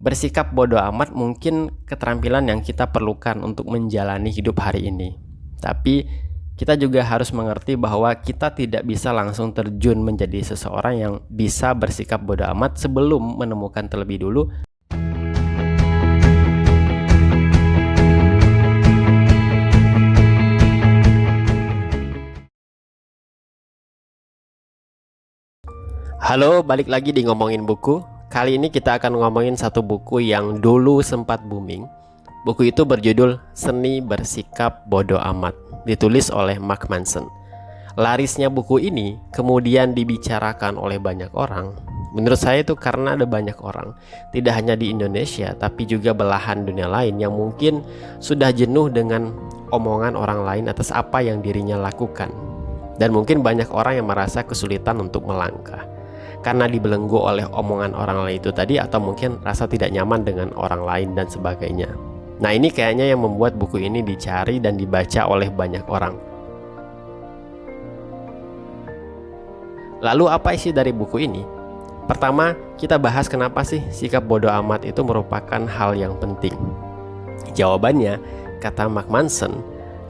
Bersikap bodoh amat mungkin keterampilan yang kita perlukan untuk menjalani hidup hari ini. Tapi kita juga harus mengerti bahwa kita tidak bisa langsung terjun menjadi seseorang yang bisa bersikap bodoh amat sebelum menemukan terlebih dulu. Halo, balik lagi di Ngomongin Buku. Kali ini kita akan ngomongin satu buku yang dulu sempat booming. Buku itu berjudul Seni Bersikap Bodoh Amat, ditulis oleh Mark Manson. Larisnya buku ini kemudian dibicarakan oleh banyak orang. Menurut saya itu karena ada banyak orang, tidak hanya di Indonesia, tapi juga belahan dunia lain yang mungkin sudah jenuh dengan omongan orang lain atas apa yang dirinya lakukan. Dan mungkin banyak orang yang merasa kesulitan untuk melangkah karena dibelenggu oleh omongan orang lain itu tadi, atau mungkin rasa tidak nyaman dengan orang lain dan sebagainya. Nah, ini kayaknya yang membuat buku ini dicari dan dibaca oleh banyak orang. Lalu apa isi dari buku ini? Pertama, kita bahas kenapa sih sikap bodoh amat itu merupakan hal yang penting. Jawabannya, kata Mark Manson,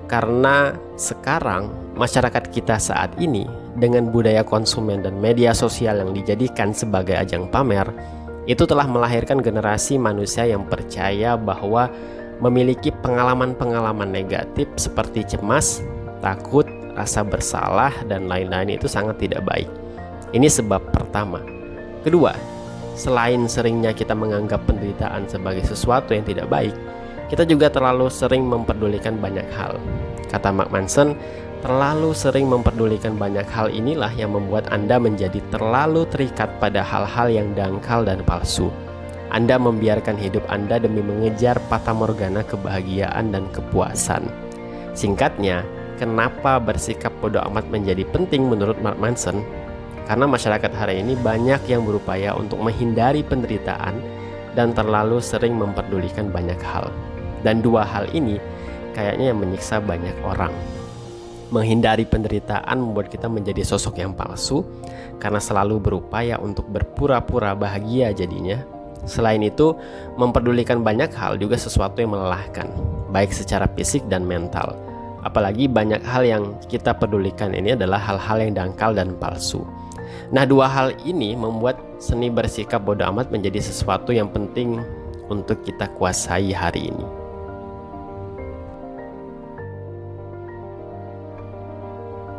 karena sekarang masyarakat kita saat ini dengan budaya konsumen dan media sosial yang dijadikan sebagai ajang pamer, itu telah melahirkan generasi manusia yang percaya bahwa memiliki pengalaman-pengalaman negatif seperti cemas, takut, rasa bersalah, dan lain-lain itu sangat tidak baik. Ini sebab pertama. Kedua, selain seringnya kita menganggap penderitaan sebagai sesuatu yang tidak baik, kita juga terlalu sering memperdulikan banyak hal. Kata Mark Manson, terlalu sering memperdulikan banyak hal inilah yang membuat Anda menjadi terlalu terikat pada hal-hal yang dangkal dan palsu. Anda membiarkan hidup Anda demi mengejar fatamorgana kebahagiaan dan kepuasan. Singkatnya, kenapa bersikap bodoh amat menjadi penting menurut Mark Manson? Karena masyarakat hari ini banyak yang berupaya untuk menghindari penderitaan dan terlalu sering memperdulikan banyak hal. Dan dua hal ini kayaknya yang menyiksa banyak orang. Menghindari penderitaan membuat kita menjadi sosok yang palsu karena selalu berupaya untuk berpura-pura bahagia jadinya. Selain itu, memperdulikan banyak hal juga sesuatu yang melelahkan, baik secara fisik dan mental. Apalagi banyak hal yang kita pedulikan ini adalah hal-hal yang dangkal dan palsu. Nah, dua hal ini membuat seni bersikap bodoh amat menjadi sesuatu yang penting untuk kita kuasai hari ini.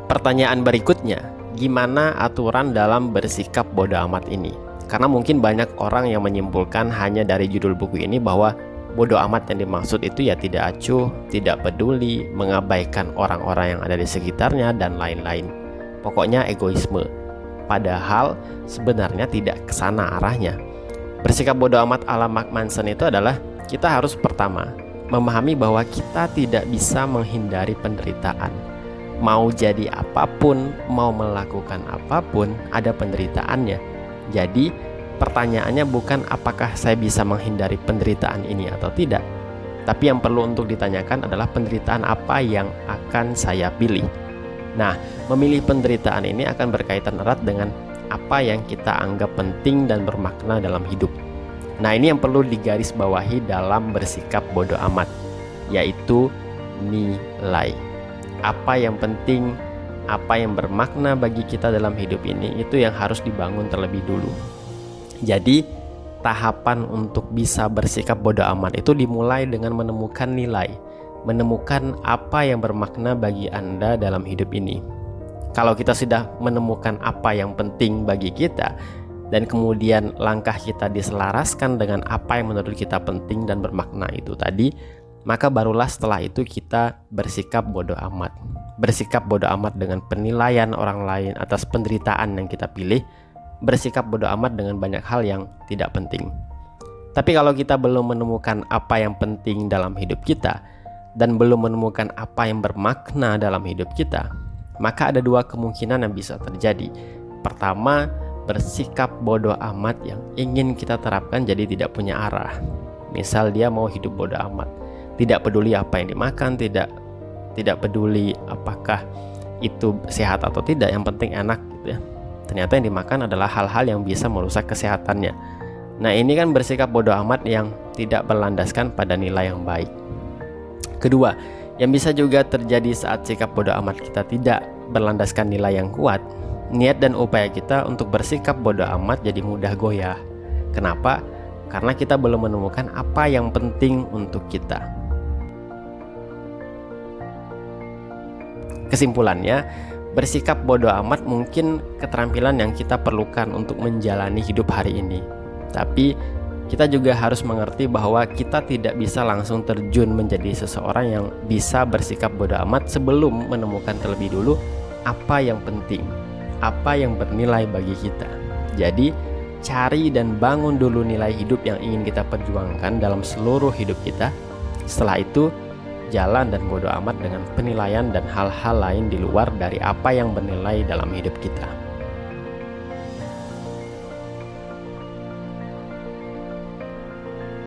Pertanyaan berikutnya, gimana aturan dalam bersikap bodoh amat ini? Karena mungkin banyak orang yang menyimpulkan hanya dari judul buku ini bahwa bodoh amat yang dimaksud itu ya tidak acuh, tidak peduli, mengabaikan orang-orang yang ada di sekitarnya, dan lain-lain. Pokoknya egoisme. Padahal sebenarnya tidak kesana arahnya. Bersikap bodoh amat ala Mark Manson itu adalah kita harus pertama memahami bahwa kita tidak bisa menghindari penderitaan. Mau jadi apapun, mau melakukan apapun, ada penderitaannya. Jadi pertanyaannya bukan apakah saya bisa menghindari penderitaan ini atau tidak, tapi yang perlu untuk ditanyakan adalah penderitaan apa yang akan saya pilih. Nah, memilih penderitaan ini akan berkaitan erat dengan apa yang kita anggap penting dan bermakna dalam hidup. Nah, ini yang perlu digarisbawahi dalam bersikap bodoh amat, yaitu nilai. Apa yang penting, apa yang bermakna bagi kita dalam hidup ini, itu yang harus dibangun terlebih dulu. Jadi, tahapan untuk bisa bersikap bodoh amat itu dimulai dengan menemukan nilai, menemukan apa yang bermakna bagi Anda dalam hidup ini. Kalau kita sudah menemukan apa yang penting bagi kita, dan kemudian langkah kita diselaraskan dengan apa yang menurut kita penting dan bermakna itu tadi, maka barulah setelah itu kita bersikap bodoh amat. Bersikap bodoh amat dengan penilaian orang lain atas penderitaan yang kita pilih, bersikap bodoh amat dengan banyak hal yang tidak penting. Tapi kalau kita belum menemukan apa yang penting dalam hidup kita dan belum menemukan apa yang bermakna dalam hidup kita, maka ada dua kemungkinan yang bisa terjadi. Pertama, bersikap bodoh amat yang ingin kita terapkan jadi tidak punya arah. Misal dia mau hidup bodoh amat, tidak peduli apa yang dimakan, tidak peduli apakah itu sehat atau tidak, yang penting enak gitu ya. Ternyata yang dimakan adalah hal-hal yang bisa merusak kesehatannya. Nah, ini kan bersikap bodoh amat yang tidak berlandaskan pada nilai yang baik. Kedua, yang bisa juga terjadi saat sikap bodoh amat kita tidak berlandaskan nilai yang kuat, niat dan upaya kita untuk bersikap bodoh amat jadi mudah goyah. Kenapa? Karena kita belum menemukan apa yang penting untuk kita. Kesimpulannya, bersikap bodoh amat mungkin keterampilan yang kita perlukan untuk menjalani hidup hari ini. Tapi kita juga harus mengerti bahwa kita tidak bisa langsung terjun menjadi seseorang yang bisa bersikap bodoh amat sebelum menemukan terlebih dulu apa yang penting, apa yang bernilai bagi kita. Jadi, cari dan bangun dulu nilai hidup yang ingin kita perjuangkan dalam seluruh hidup kita. Setelah itu, jalan dan bodoh amat dengan penilaian dan hal-hal lain di luar dari apa yang bernilai dalam hidup kita.